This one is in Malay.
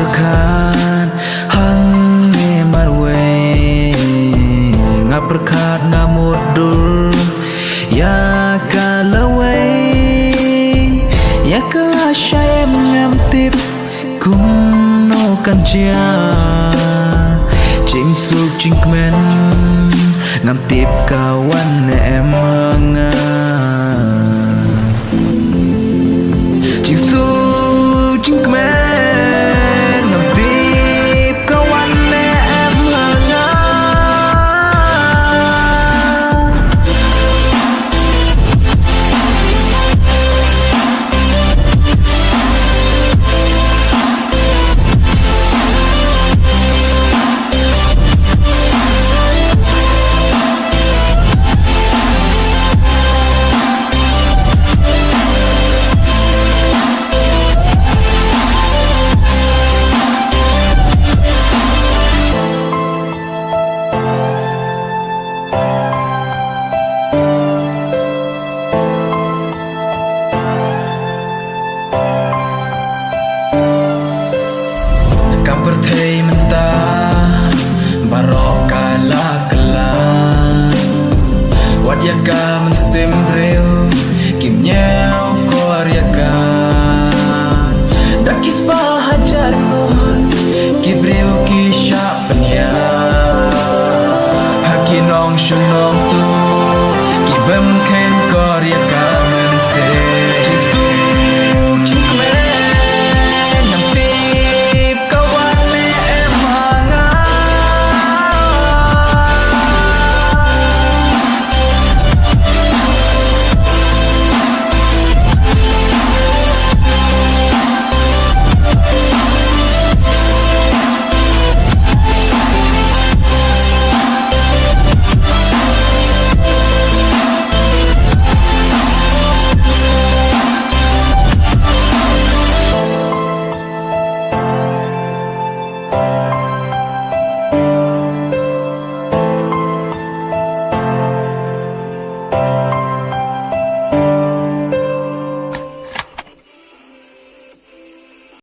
berkat hang marwe ngap berkat ngamudul ya kalawai ya kasyai mengamtip kuno kanja ching suk ching kmen ngamtip kawan em hanga ching suk ching kmen ngamtip kawan em hanga Perthei mentah barok kala kala wadyaka mensim rew kim nyau koryaka dakis pahajar mohon kibreu kisha penya hakinong shunong tu kibem ken